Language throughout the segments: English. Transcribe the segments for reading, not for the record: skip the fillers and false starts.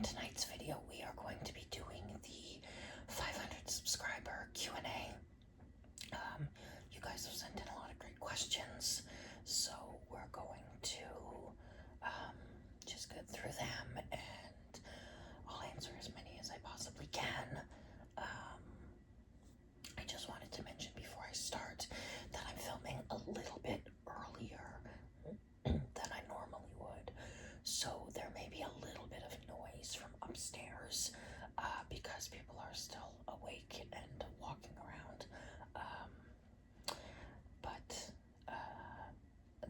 tonight's video, we are going to be doing the 500 subscriber Q&A. You guys have sent in a lot of great questions, so we're going to just get through them, and I'll answer as many as I possibly can. I just wanted to mention before I start that I'm filming a little bit earlier than I normally would, so there may be a little bit of noise from upstairs because people are still awake and walking around. But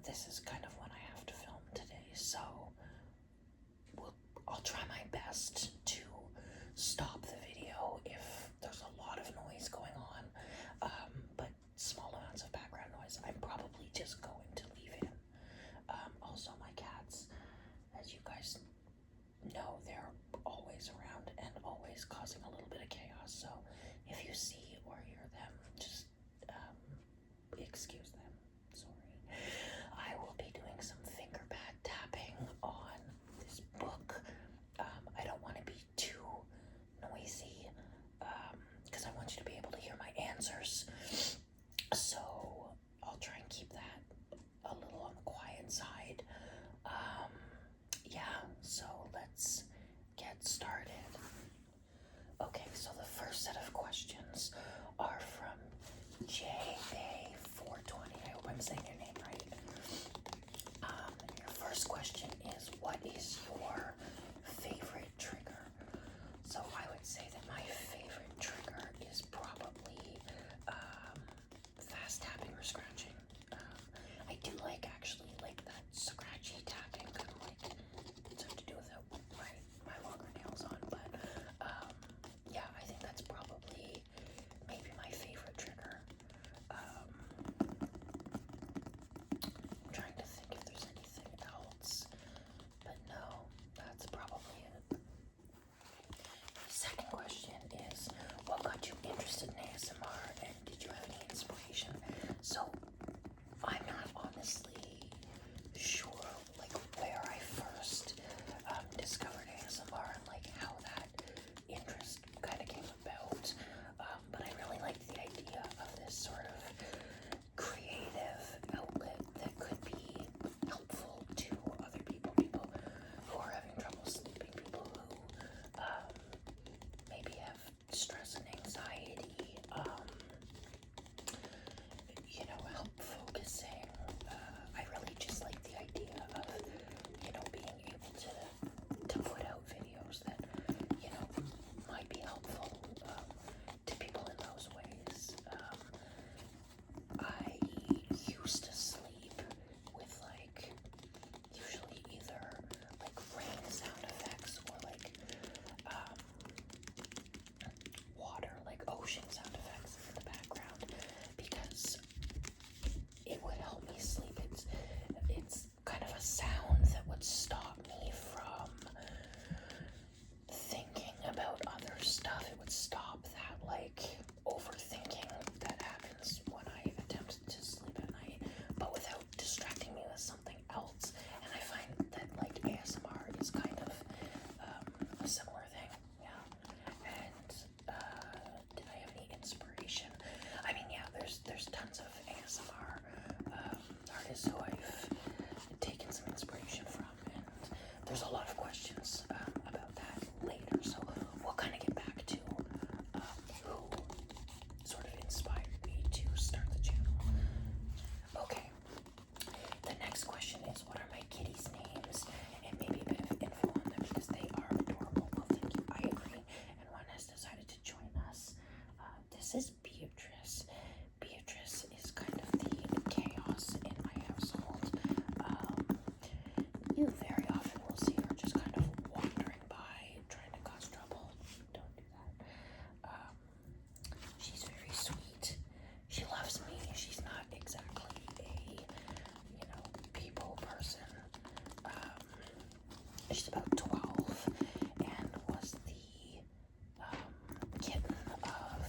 this is kind of when I have to film today, so I'll try my best to stop the video if there's a lot of noise going on, but small amounts of background noise I'm probably just going to leave in. Also, my cats, as you guys know, they're always around and always causing a little bit of chaos, so if you see or hear them, just excuse them. Sorry. I will be doing some finger pad tapping on this book. I don't want to be too noisy because I want you to be able to hear my answers, so I'll try and keep that a little on the quiet side. Yeah, so let's get started. Okay, so the first set of questions are from JA420. I hope I'm saying your name right. Your first question is, what is your favorite trigger? So I would say that my favorite trigger is probably fast tapping or scratching. I do actually like that scratchy tapping, kind of like it's hard to do without my longer nails on, but yeah, I think that's probably maybe my favorite trigger. I'm trying to think if there's anything else, but no, that's probably it. The second question is, what got you interested in ASMR, and did you have any inspiration? So I'm not honestly sure where I first discovered ASMR and how that interest kind of came about, but I really liked the idea of this sort of creative outlet that could be helpful to other people who are having trouble sleeping, people who maybe have stress and anxiety, help focusing. I really just like the idea of, being able to put out videos that, might be helpful to people in those ways. I used to sleep with usually either rain sound effects or water, ocean sound effects in the background, because it would help me sleep. It's kind of a sound that would stop me from thinking about other stuff. It would stop that overthinking that happens when I attempt to sleep at night, but without distracting me with something else. And I find that ASMR is kind of a similar thing. Yeah. And did I have any inspiration? I mean, yeah, there's tons of ASMR artists who I've taken some inspiration from, and there's a lot of questions about that later, so we'll kind of get back to who sort of inspired me to start the channel. Okay, the next question is, what are my kitties' names, and maybe a bit of info on them because they are adorable. Well, thank you, I agree, and one has decided to join us. This is Beatrice. Beatrice is kind of the chaos in my household. You very often will see her just kind of wandering by, trying to cause trouble. Don't do that. She's very sweet. She loves me. She's not exactly a, people person. She's about 12 and was the kitten of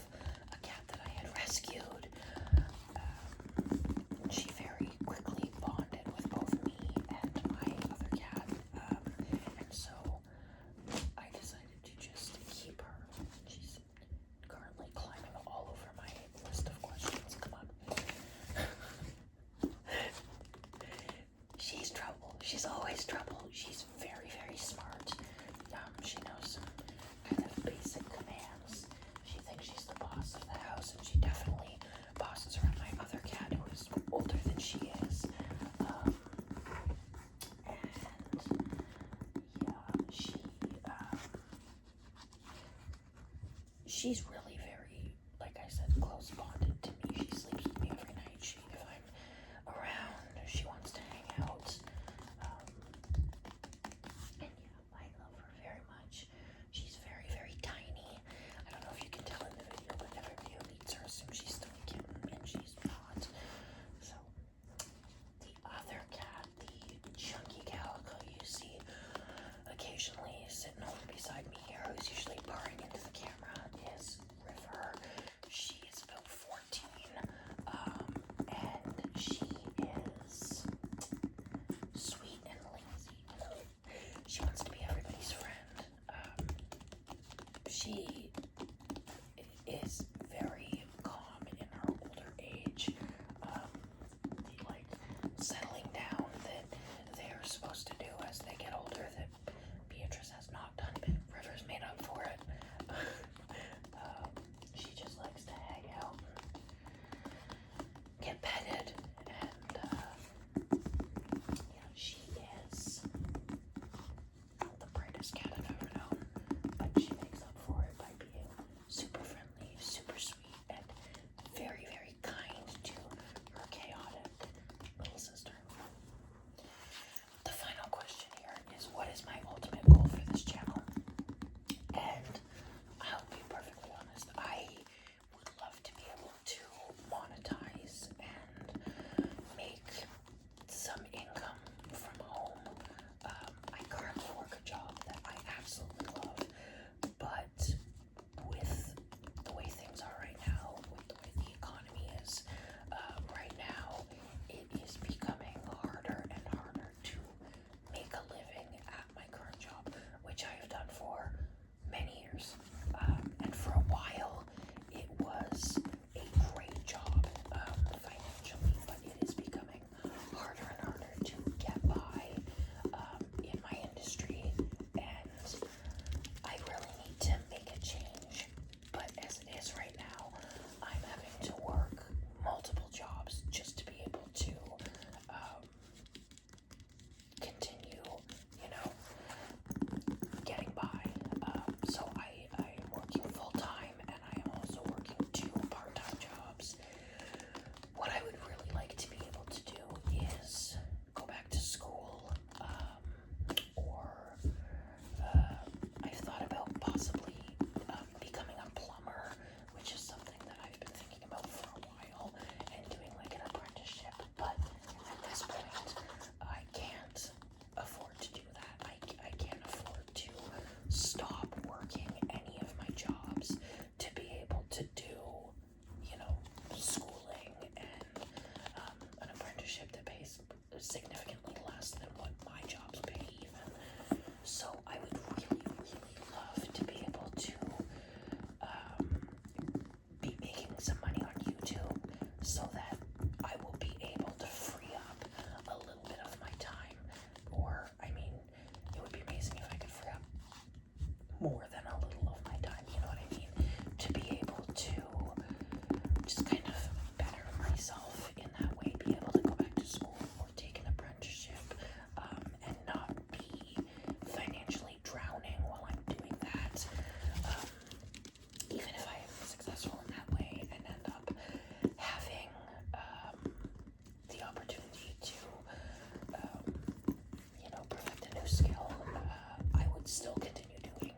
a cat that I had rescued. She very quickly bonded with both me and my other cat, and so I decided she's really very, like I said, close bonded to me. She sleeps with me every night. If I'm around, she wants to hang out. And yeah, I love her very much. She's very, very tiny. I don't know if you can tell in the video, but everybody who meets her assumes she's still a kitten, and she's not. So, the other cat, the chunky calico you see occasionally sitting over beside me here, who's usually purring into the camera, is River. She is about 14, and she is sweet and lazy. She wants to be everybody's friend. She is very calm in her older age, like settling down that they're supposed to do as they get older that Beatrice has not done, but River's made up for it. She just likes to hang out and get petted, and yeah, she is not the brightest cat I've ever known, but she makes up for it by being super friendly, super sweet, and very, very kind to her chaotic little sister. The final question here is, what is my ultimate goal for this channel? And I'll be perfectly honest, I would love to be able to monetize and make some income from home. I currently work a job that I absolutely love, but with the way things are right now, with the way the economy is right now, it is becoming harder and harder to make a living at my current job, which I have done for many years. And for a while, it was a great job financially, but it is becoming harder and harder to get by in my industry, and I really need to make a change. But as it is right now, I'm having to work multiple jobs just to be able to continue, you know, getting by. So I am working full time, and I am also working 2 part-time jobs. What I would really like to be able to do is go back to school, or I've thought about possibly becoming a plumber, which is something that I've been thinking about for a while, and doing like an apprenticeship. But at this point, I can't afford to do that. I can't afford to stop working any of my jobs to be able to do, you know, schooling and an apprenticeship that pays significantly less than what my jobs pay even. So I would really, really love to be able to be making some money on YouTube so that I will be able to free up a little bit of my time. Or, I mean, it would be amazing if I could free up more than a little of my time, you know what I mean? To be able to just kind of better myself in that way, be able to go back to school or take an apprenticeship, and not be financially drowning while I'm doing that. Even if I am successful in that way and end up having the opportunity to, you know, perfect a new skill, I would still continue doing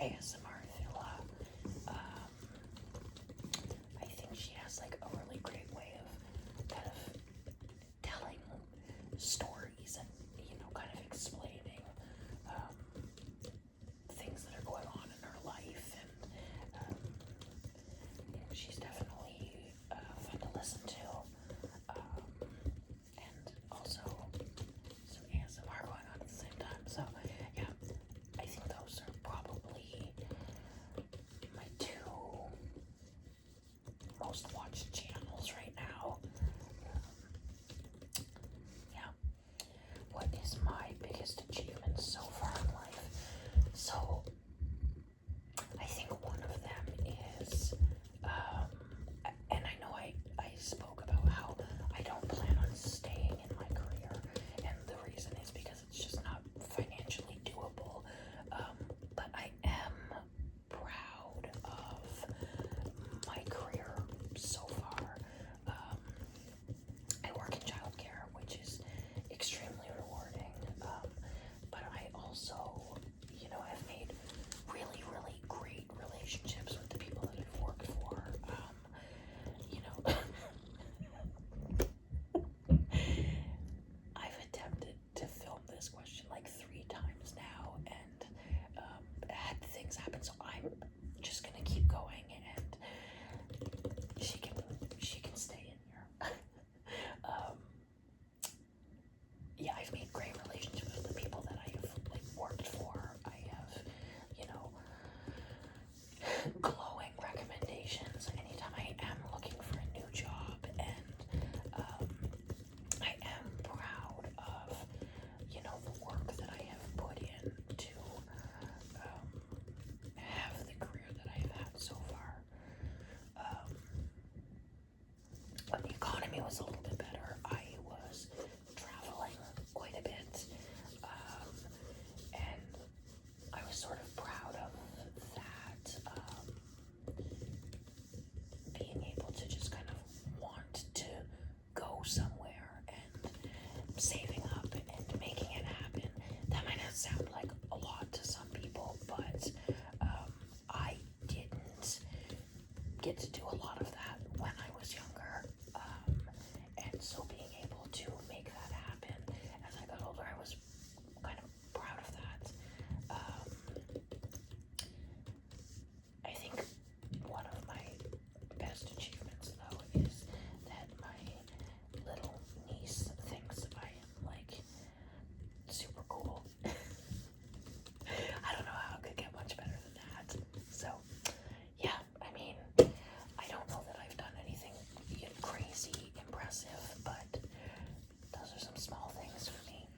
ASMR Villa. I think she has like a really great way of kind of telling stories and, you know, kind of explaining things that are going on in her life, and you know, she's definitely fun to listen to, and also some ASMR going on at the same time. So yeah, I think those are probably my two most watched channels right now. Yeah. What is my biggest achievement so far in life? So I think one of them is, and I know I spoke about how I don't plan on staying in my career, and the reason is because it's just not financially doable. But I am proud of my career so far. I work in childcare, which is extremely rewarding. But I also, you know, have made really, really great relationships with the people that I've worked for. You know, I've attempted to film this question like 3 times now, and had things happen, so I'm just gonna keep going, and she can stay in here. Yeah, I've made great relationships with the people that I have like worked for. I have, you know, glowing recommendations anytime I am looking for a new job, and I am proud of, you know, the work that I have put in to have the career that I have had so far. When the economy was a little bit better, I was traveling quite a bit, and I was sort of proud of that, being able to just kind of want to go somewhere and saving up and making it happen. That might not sound like a lot to some people, but I didn't get to do a lot of that when I was younger, and so being able to make that happen as I got older, I was kind of proud of that. I think one of my best achievements, though, is that my little niece thinks I am like super cool. I don't know how it could get much better than that. So, yeah, I mean, I don't know that I've done anything crazy impressive, but those are some small things for me.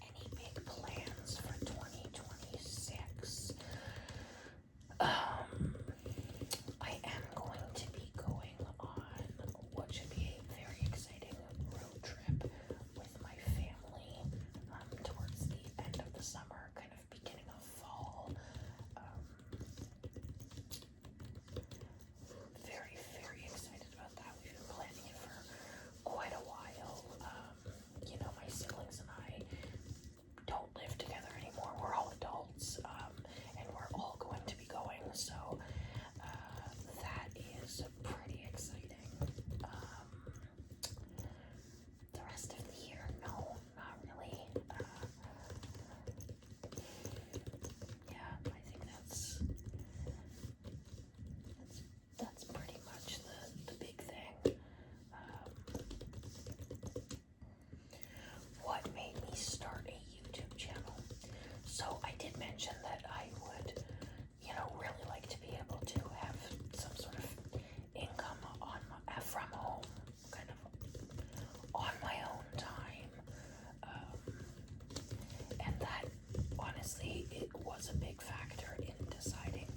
Any big plans for 2026? I am going to be going on what should be a very exciting road trip with my family, towards the end of the summer, kind of beginning of fall. Very, very excited about that. We've been planning it for quite a while. You know, my siblings and I don't live together anymore. We're all adults, and we're all going to be going, so that is pretty exciting. The rest of the year, no, not really. Yeah, I think that's pretty much the big thing. What made me start a YouTube channel? So I did mention that I would, you know, really like to be able to have some sort of income from home, kind of on my own time, and that honestly it was a big factor in deciding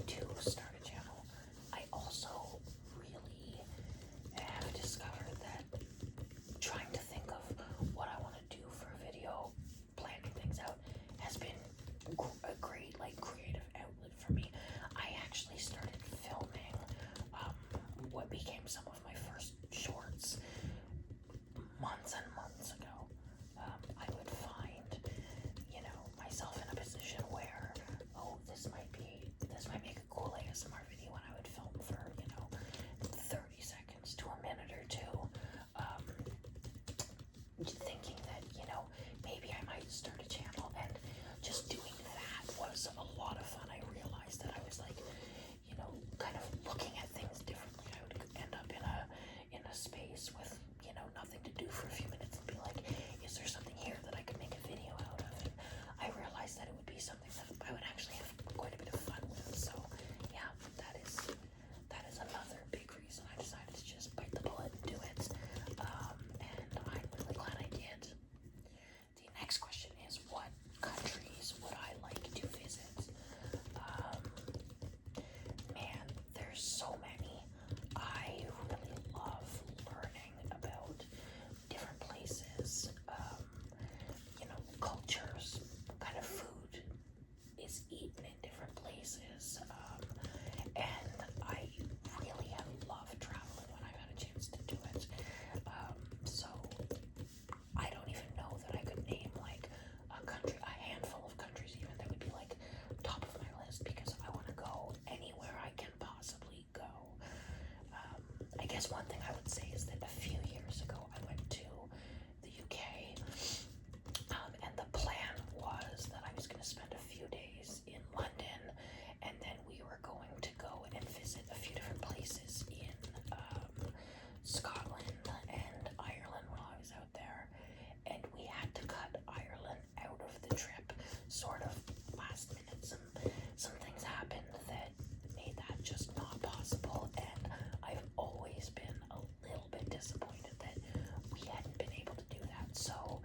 to start a channel. I also really have discovered that trying to think of what I want to do for a video, planning things out, has been a there's so many. I really love learning about different places, cultures, what kind of food is eaten in different places, and I really have loved traveling when I've had a chance to do it. So I don't even know that I could name like a handful of countries even that would be like top of my list, because I want to go anywhere I can possibly go. I guess one thing I would say is that a few years ago I went to the UK, and the plan was that I was going to spend a few days in London, and then we were going to go and visit a few different places in Scotland and Ireland while I was out there. And we had to cut Ireland out of the trip sort of last minute. Some things happened that made that just not possible, and I've always been a little bit disappointed that we hadn't been able to do that. So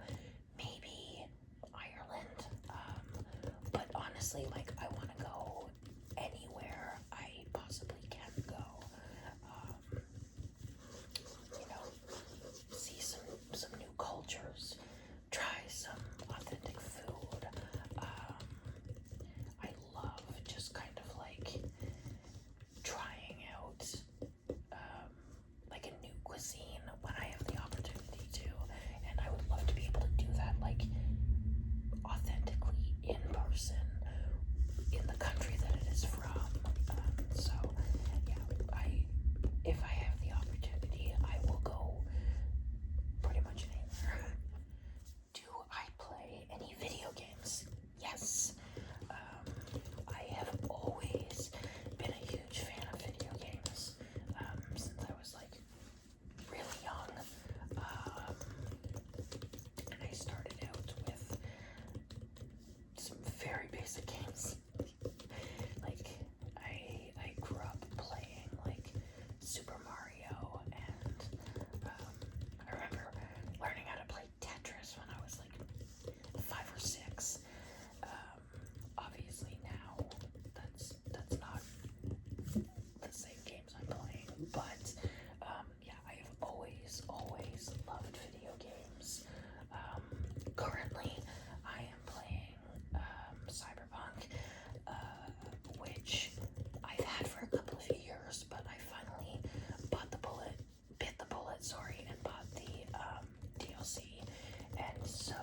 maybe Ireland, but honestly, like, I want to go anywhere I possibly can go. See some new cultures, try some authentic food. I love just kind of like trying out like a new cuisine when I have the opportunity to, and I would love to be able to do that like authentically in person in the country that it is from. So yeah, if I have the opportunity, I will go pretty much anywhere. Do I play any video games? Yes. I have always been a huge fan of video games since I was like really young. And I started out with some very basic games. Like I grew up playing like Super Mario, and I remember learning how to play Tetris when I was like 5 or 6. Obviously now that's not the same games I'm playing, but yeah, I have always loved video games. Currently I am playing Cyberpunk, which I've had for a couple of years, but I finally bit the bullet, sorry, and bought the DLC, and so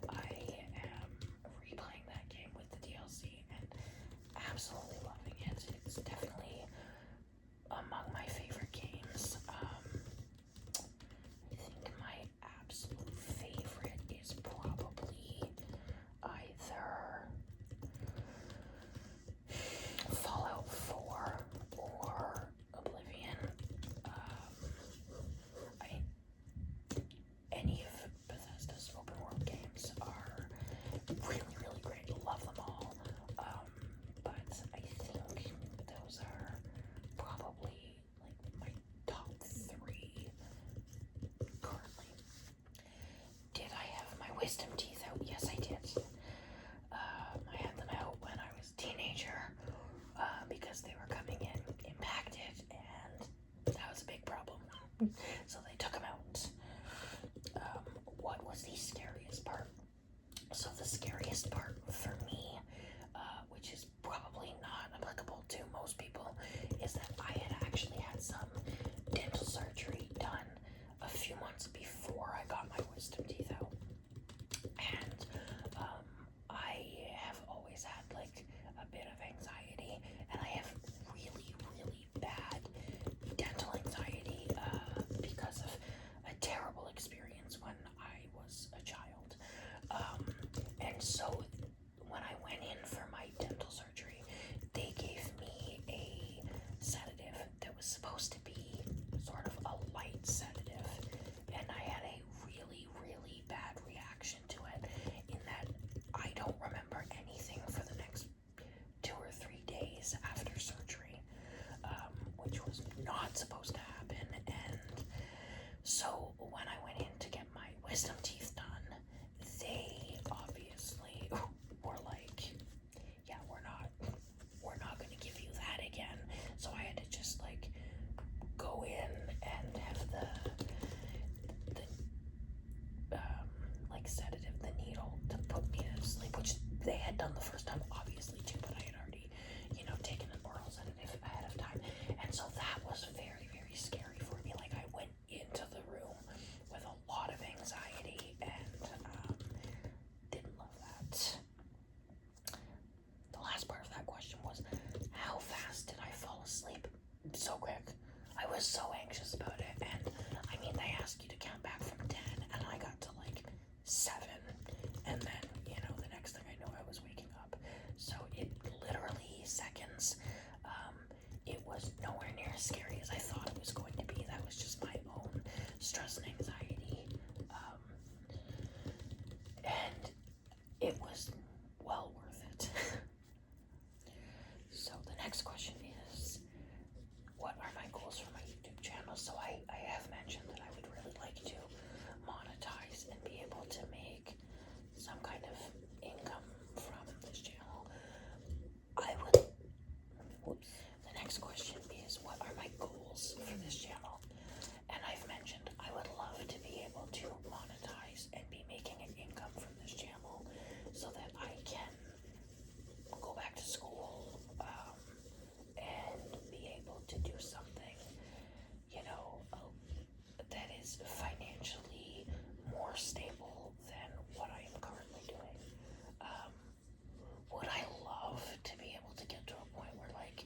I am replaying that game with the DLC and absolutely loving it. It's definitely among my favorite games. I think my absolute favorite is probably either Fallout 4 or Oblivion. Any of Bethesda's open world games are really great. Love them all. But I think those are probably like my top 3 currently. Did I have my wisdom teeth out? Yes, I did. I had them out when I was a teenager because they were coming in impacted, and that was a big problem. So they took them out. What was the scariest part? So the scariest part for me, which is probably not applicable to most people, is that I had actually had some dental surgery done a few months before I got my wisdom teeth out. And I have always had like a bit of anxiety, and I have really bad dental anxiety because of a terrible experience when I was a child. And so when I went in for my dental surgery, they gave me a sedative that was supposed to be sort of a light sedative, and I had a really bad reaction to it, in that I don't remember anything for the next 2 or 3 days after surgery, which was not supposed to happen. And so when I went in to get my wisdom teeth done, they obviously were like, yeah, we're not going to give you that again. So I had to just like was so anxious about it, and I mean, they ask you to count back from 10, and I got to like 7, and then, you know, the next thing I know, I was waking up. So it literally seconds. It was nowhere near as scary as I thought it was going to be. That was just my own stress and anxiety. And it was well worth it. So the next question is, what are my goals for my YouTube channel? So I have mentioned that I would really like to monetize and be able to make some kind of income from this channel. The next question is, what are my goals for this channel? And I've mentioned I would love to be able to monetize and be making an income from this channel so that I can go back to school, and be able to do something, you know, that is financially more stable than what I am currently doing. Would I love to be able to get to a point where like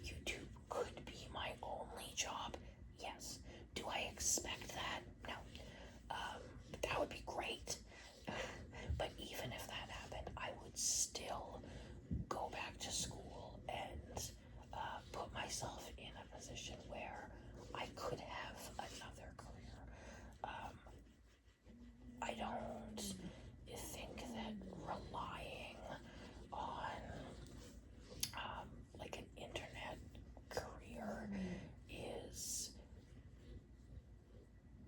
YouTube could be my only job? Yes. Do I expect that? No. That would be great. But even if that happened, I would still go back to school and put myself in a position where I could have another career. I don't think that relying on like an internet career is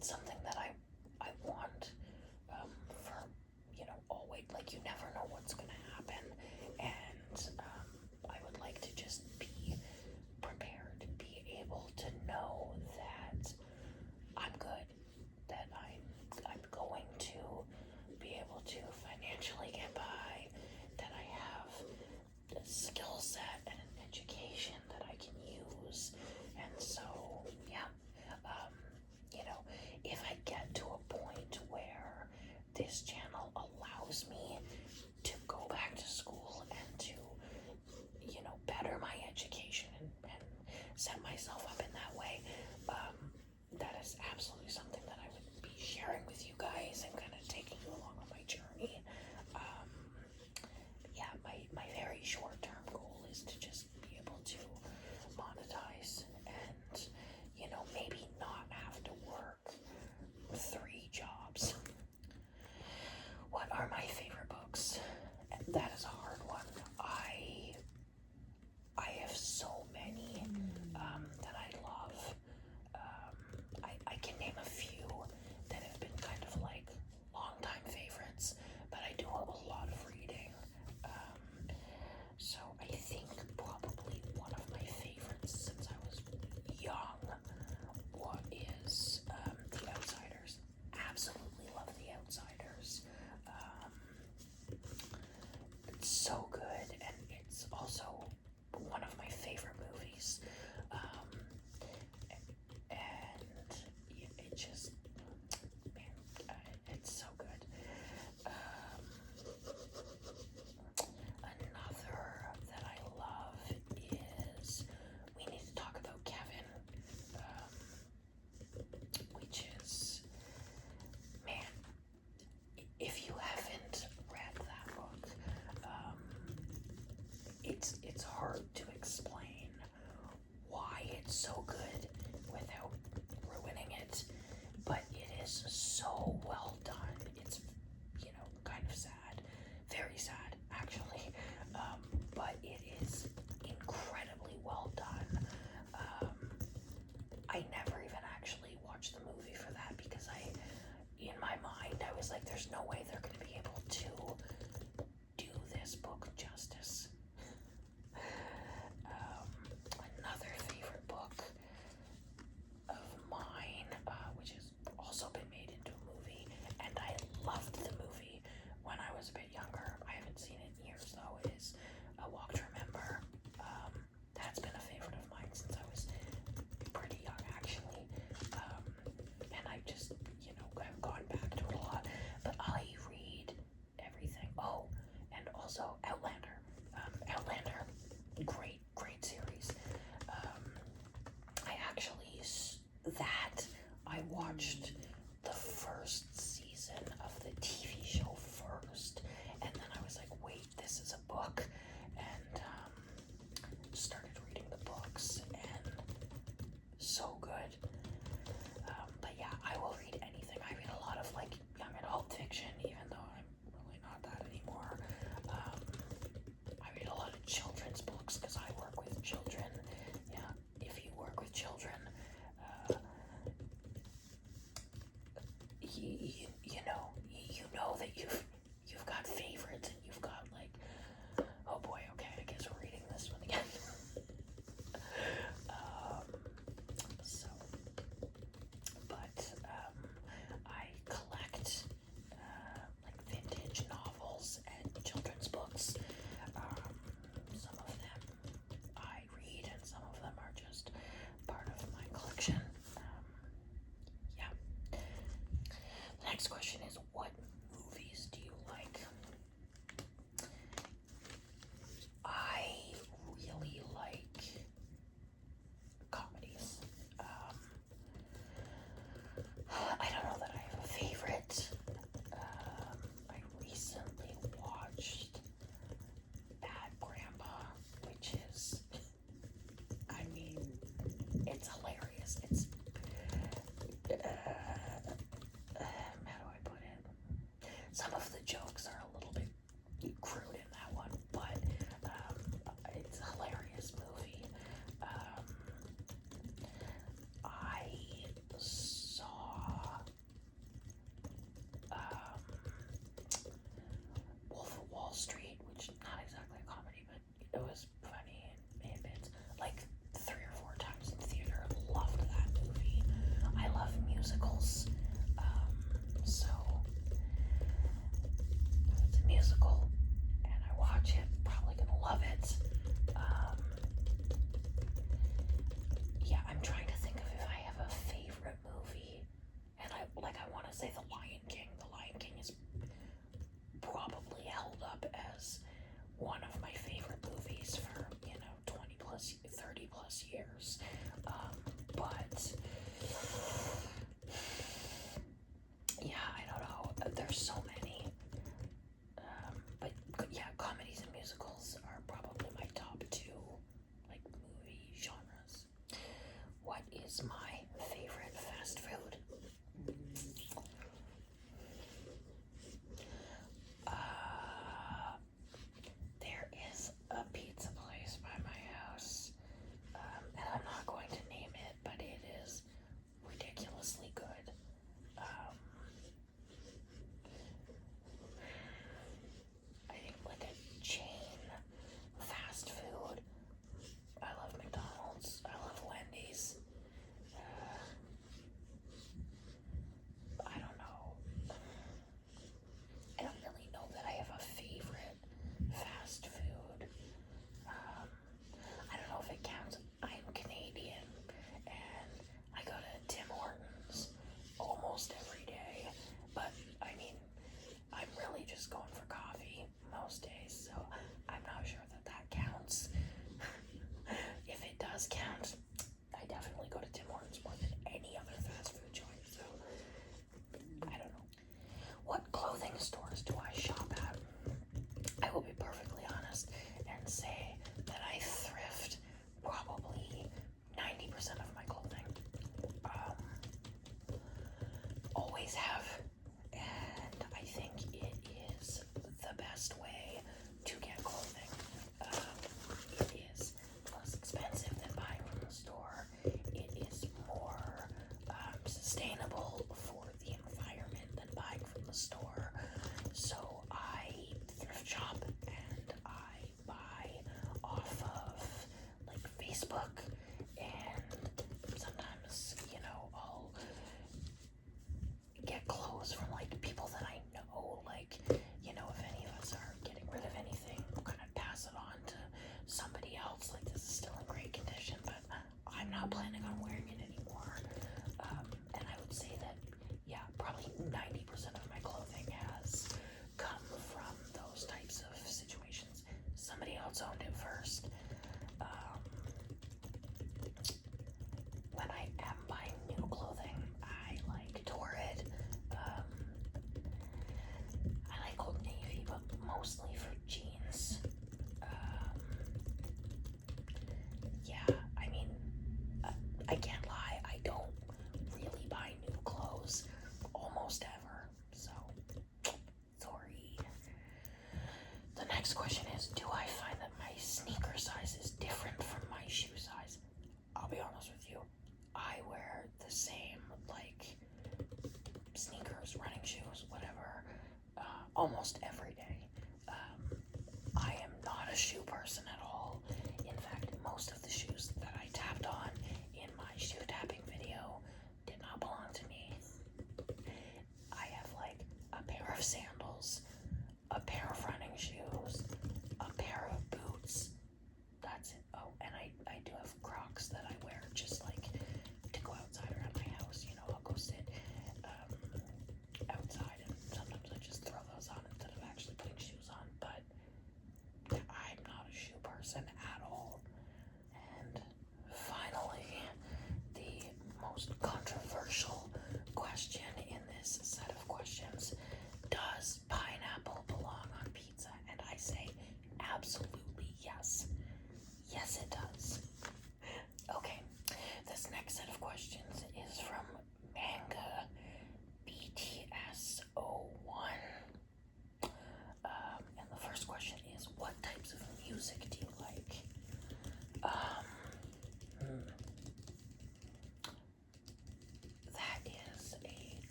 something that I want for, you know, always. Like, you never know what's going to happen, and I would like to just be prepared, be able to know that I'm good, that I'm going to be able to financially get by, that I have a skill set and an education that I can use. And so, yeah, you know, if I get to a point where this channel allows me to go back to school and to, you know, better my education and set myself up in that way, that is absolutely something that I would be sharing with you guys and kind of taking you along on my journey. Yeah, my very short-term goal is to just be able to monetize and, you know, maybe not have to work 3 jobs. What are my favorite books? That is a hard one. I have so many that I love. I can name a few that have been kind of like long-time favorites, but I do a lot of reading. So I think probably one of my favorites since I was young is The Outsiders. Absolutely love The Outsiders. It's so good, and it's also one of my favorite movies. And it just, man, it's so good. Another that I love is We Need to Talk About Kevin, which is, man, if you haven't read that book, it's hard to explain why it's so good without ruining it, but it is so well done. It's, you know, kind of sad, very sad actually, but it is incredibly well done. I never even actually watched the movie for that because in my mind, I was like, there's no way they're going to be able to do this book justice. Another favorite book that I watched the first season of the TV show first, and then I was like, wait, this is a book, and started reading the books, and so good. But yeah, I will read anything. I read a lot of like young adult fiction, even though I'm really not that anymore. I read a lot of children's books because I work with children. Yeah, if you work with children, you know that you've got favorites, and you've got like, oh boy, okay, I guess we're reading this one again. So, but I collect like vintage novels and children's books. Some of them I read, and some of them are just part of my collection. Yeah. The next question is, what movies do you like? I really like comedies. I don't know that I have a favorite. I recently watched Bad Grandpa, which is, I mean, it's hilarious. It's, how do I put it? Some of the jokes are a little bit crude in that one, but it's a hilarious movie. I saw Wolf of Wall Street, which not exactly a comedy, but it was funny and made bits like 3 or 4 times in theater. Loved that movie. I love musicals, so if it's a musical and I watch it, probably gonna love it. Yeah, I'm trying to think of if I have a favorite movie, and I want to say The Lion King. The Lion King is probably held up as one of my favorite movies for 20 plus 30 plus years. But yeah, I don't know, there's so many. But yeah, comedies and musicals are probably my top 2 like movie genres. What is my favorite fast food? There is a pizza place by my house, and I'm not going to name it, but it is ridiculously good. I think like a chain fast food. I love McDonald's. I love Wendy's.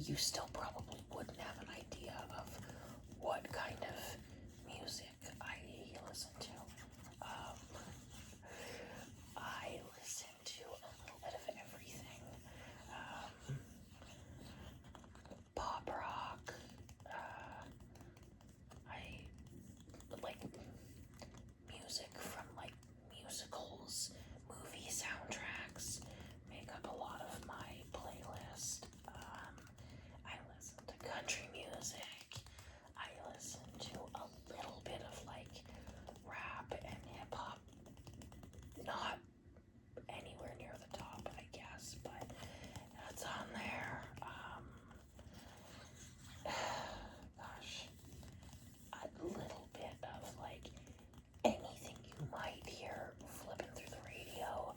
you still probably wouldn't have an idea of what kind of music I listen to. I listen to a little bit of everything. Pop rock. I like music from like musicals, movie soundtracks make up a lot of my playlist. I listen to country music. I listen to a little bit of like rap and hip hop. Not anywhere near the top, I guess, but that's on there. Gosh, a little bit of like anything you might hear flipping through the radio.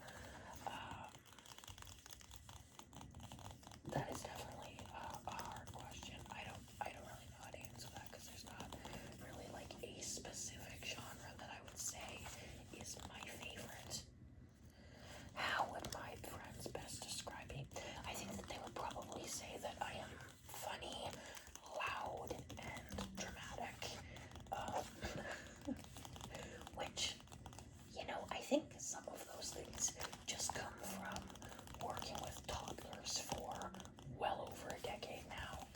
That is definitely a hard question. I don't really know how to answer that because there's not really like a specific genre that I would say is my favorite. How would my friends best describe me? I think that they would probably say that I am funny, loud, and dramatic. Which, you know, I think some of those things just come from working with toddlers for well over a decade now.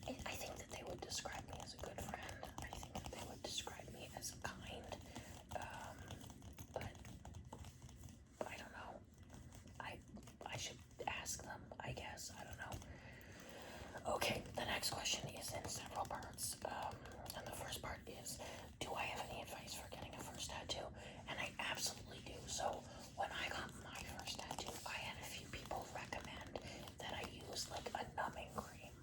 I think that they would describe me as a good friend. I think that they would describe me as kind. But I don't know. I should ask them, I guess. I don't know. Okay, the next question is in several parts. And the first part is, do I have any advice for getting a first tattoo? And I absolutely do. So when I got my first tattoo, I had a few people recommend that I use like a numbing cream,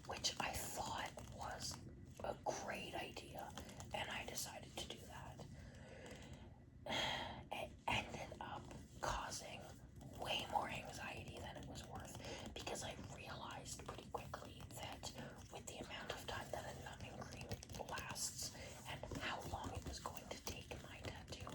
which I thought was a great idea, and I decided to do that. It ended up causing way more anxiety than it was worth because I realized pretty quickly that with the amount of time that a numbing cream lasts and how long it was going to take my tattoo,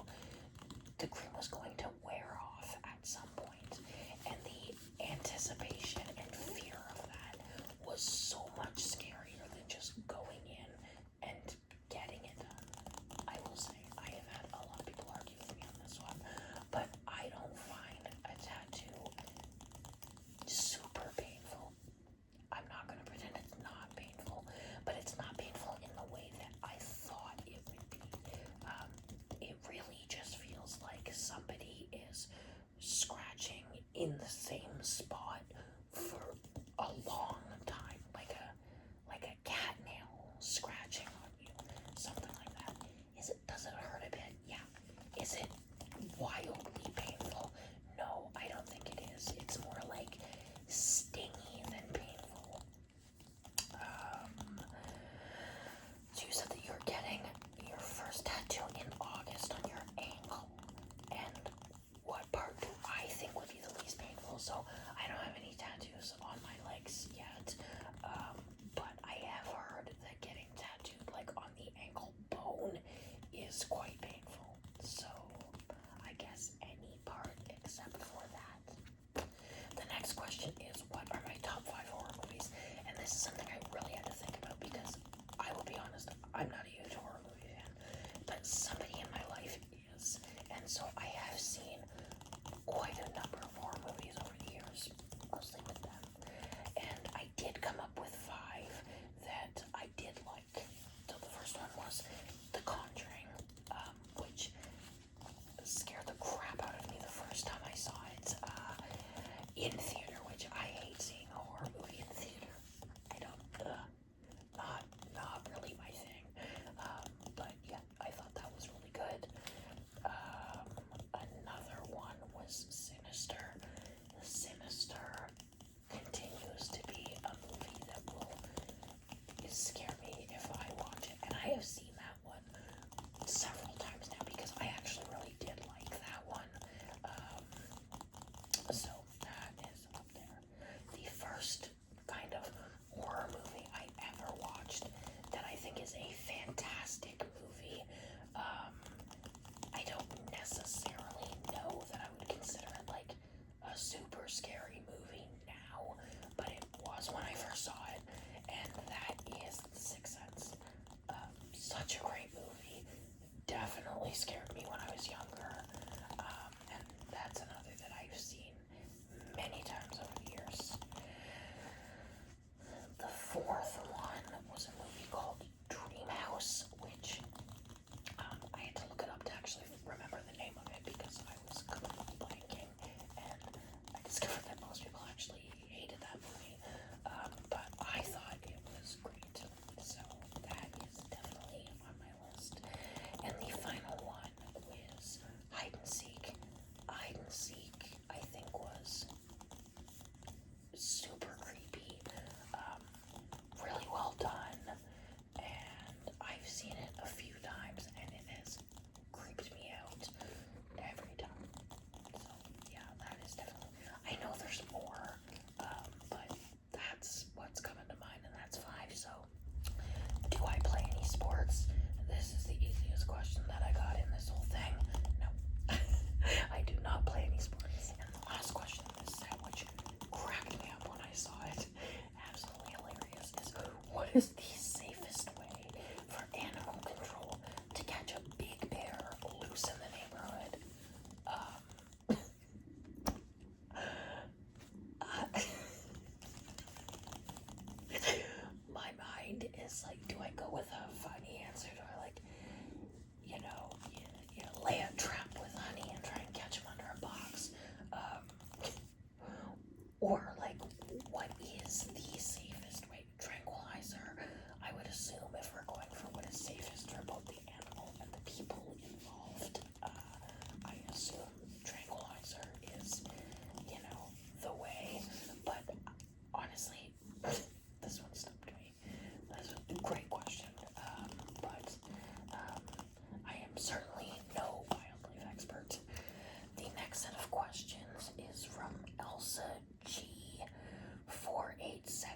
the cream was going to wear off at some point, and the anticipation and fear of that was so much scarier than just going in and getting it done. I will say, I have had a lot of people argue with me on this one, but I don't find a tattoo super painful. I'm not going to pretend it's not painful, but it's not painful in the way that I thought it would be. It really just feels like somebody is scratching in the same spot for a long time, like a cat nail scratching on you, something like that. Does it hurt a bit? Yeah. Is it wildly painful? No, I don't think it is. It's more like stingy than painful. So you said that you're getting your first tattoo in August on your ankle. And what part do I think would be the least painful? So I don't have any tattoos on my legs yet, but I have heard that getting tattooed like on the ankle bone is quite painful. So I guess any part except for that. The next question is, what are my top 5 horror movies? And this is something I really had to think about because I will be honest, I'm not a huge horror movie fan, but somebody in my life is. And so I have seen quite a number of horror movies over the years, mostly with them. And I did come up with 5 that I did like. So the first one was The Conjuring, which scared the crap out of me the first time I saw it in theater, which I hate seeing a horror movie in theater. I don't, not really my thing. But yeah, I thought that was really good. Another one was Sinister. Sinister continues to be a movie that will scare me if I watch it, and I have seen that one several times now because I actually really did like that one. So that is definitely scared me when I was younger. And that's another that I've seen many times over the years. The fourth one was a movie called Dreamhouse, which I had to look it up to actually remember the name of it because I was completely blanking, and I discovered that most people actually hated that movie, but I thought it was great, so that is definitely on my list. And the final one was Hide and Seek. Hide and Seek, I think, was super creepy, really well done, and I've seen it a few times, and it has creeped me out every time. So yeah, that is definitely. I know there's more, but that's what's coming to mind, and that's 5. So, do I play any sports? This is the easiest question that I got in this whole thing. No, I do not play any sports. And the last question in this set, which cracked me up when I saw it, absolutely hilarious, is what is the safest way for animal control to catch a big bear loose in the neighborhood? My mind is like, do I go with a funny answer? Do I like, you lay a trap with honey and try and catch him under a box? Or like, what is the safest way? Tranquilizer, I would assume, if we're going for what is safest for both the animal and the people involved, I assume tranquilizer is, the way. But honestly, this one stumped me. That's a great question. But I am certainly no wildlife expert. The next set of questions is from Elsa G487.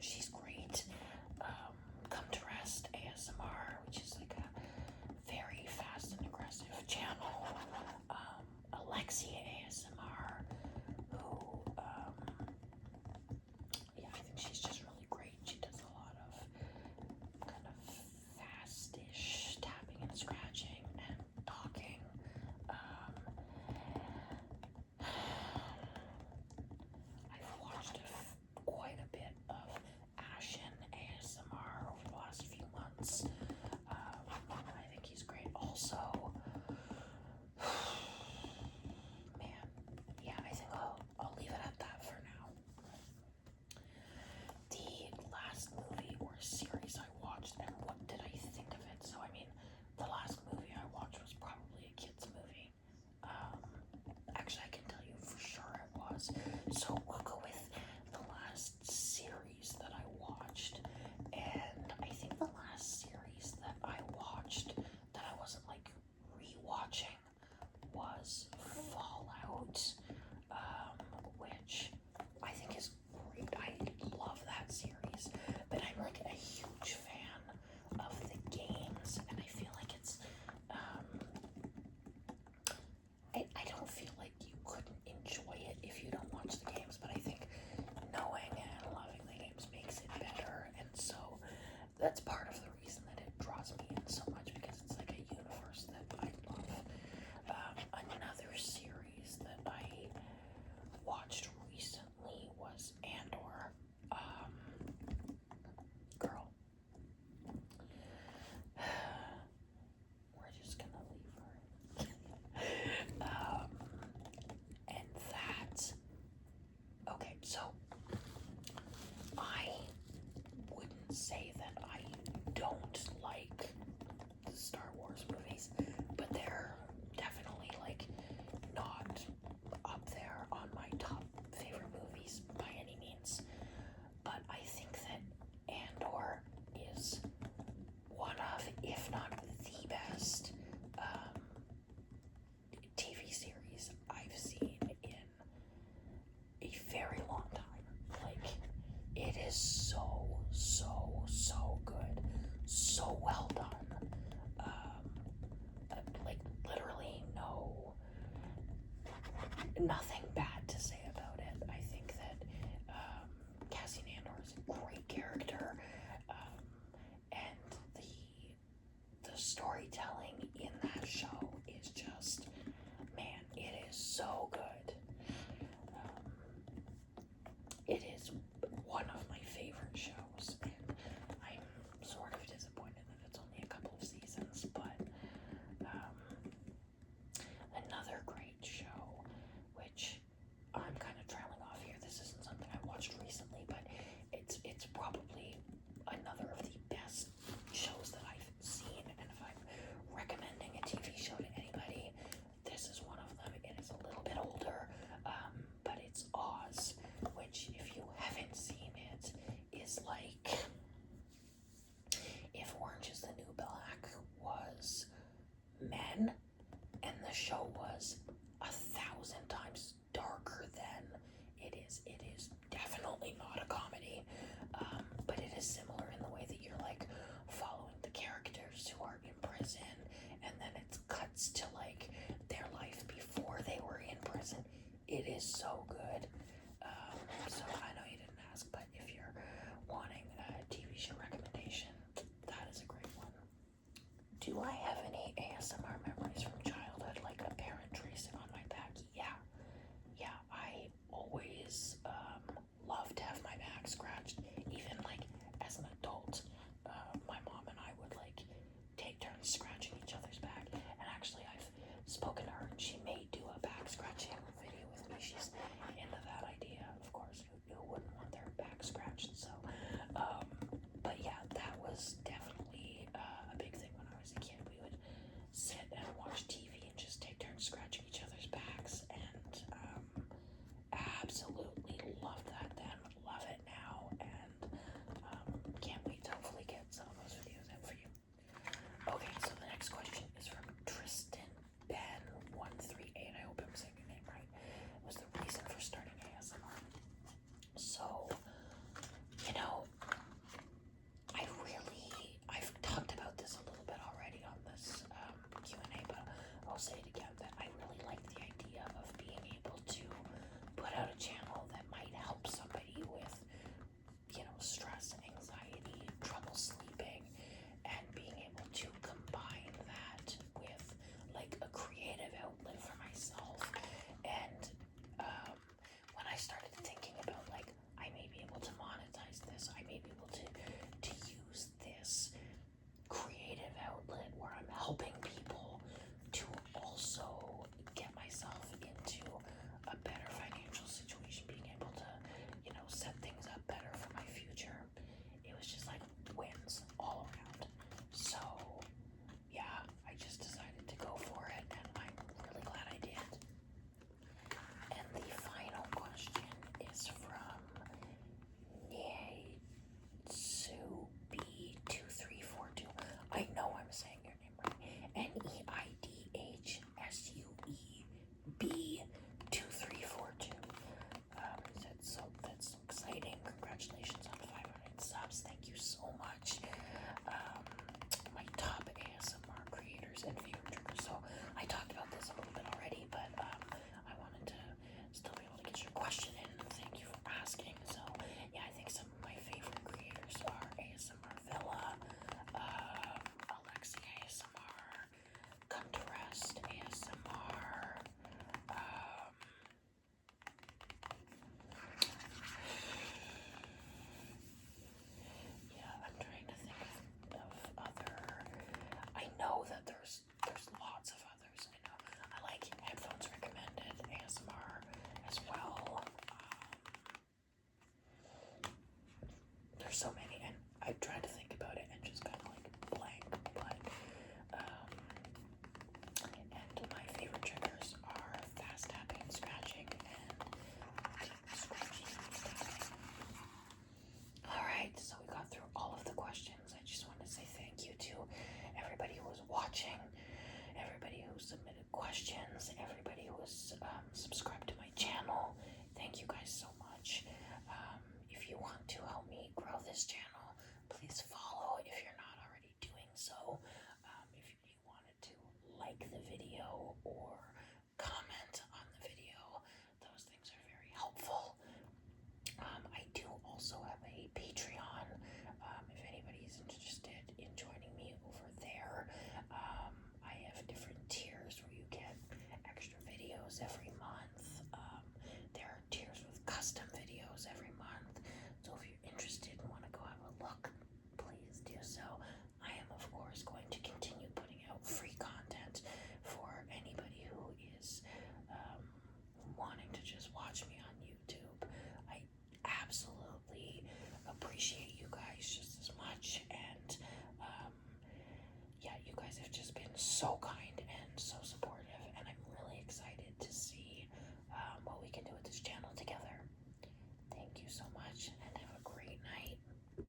she's great. Come to Rest ASMR, which is like a very fast and aggressive channel. Alexia ASMR, who, yeah, I think she's just really great. She does a lot of kind of fast-ish tapping and scratching and talking. I've watched quite a bit of Ashen ASMR over the last few months. I think he's great. Also, man, yeah, I think I'll leave it at that for now. The last movie or series I watched, and what did I think of it? So, I mean, the last movie I watched was probably a kid's movie. Actually, I can tell you for sure it was. So we'll go with the last series that I watched, and I think the last series that I watched that I wasn't like rewatching was Fallout, which I think is great. I love that series, but I'm like a huge fan of the games, and I feel like it's I don't feel like you couldn't enjoy it if you don't watch the games, but I think knowing and loving the games makes it better, and so that's part of the reason that it draws me in so much, because it's like a universe that I love. Another series that I watched recently was Andor. Girl. We're just gonna leave her. And that, okay, so I wouldn't say that I don't like the Star Wars movies, but they're definitely like not up there on my top favorite movies by any means. But I think that Andor is one of, if not the best, TV series I've seen in a very long time. Like, it is so, so, so good. So well done. Like, literally nothing bad to say about it. I think that Cassian Andor is a great character, and the storytelling in that show is just, man, it is so good. It is one of my favorite shows, and I'm sort of disappointed that it's only a couple of seasons, but another great show, which I'm kind of trailing off here. This isn't something I watched recently, but it's probably another of the best shows that I've seen, and if I'm recommending a TV show to anybody, this is one of them. It is a little bit older, but it's Oz, which, if you haven't seen it, is like if Orange is the New Black was men, and the show was 1,000 times darker than it is. It is definitely not a comedy, but it is similar in the way that you're like following the characters who are in prison, and then it cuts to like their life before they were in prison. It is so good. So I know you didn't ask, but if you're wanting a TV show recommendation, that is a great one. Do I have any ASMR memories from childhood, like a parent tracing on my back? Yeah. I always loved to have my back scratched, even like as an adult. My mom and I would like take turns scratching each other's back, and actually I've spoken to her, and she may do a back scratching video with me. She's into that idea, of course. Who wouldn't want their back scratched? So, but yeah, that was definitely a big thing when I was a kid. We would sit and watch TV and just take turns scratching each other's backs, and absolutely loved that then, love it now, and can't wait to hopefully get some of those videos out for you. Okay, so the next question is from Tristan Ben 138. I hope I'm saying your name right. It was the reason for starting ASMR. So, you know, like the video or comment on the video. Those things are very helpful. I do also have a Patreon. If anybody's interested in joining me over there, I have different tiers where you get extra videos every month. There are tiers with custom videos every month. So if you're interested and want to go have a look, please do so. I am, of course, going to continue putting out free content for anybody who is wanting to just watch me on YouTube. I absolutely appreciate you guys just as much, and yeah, you guys have just been so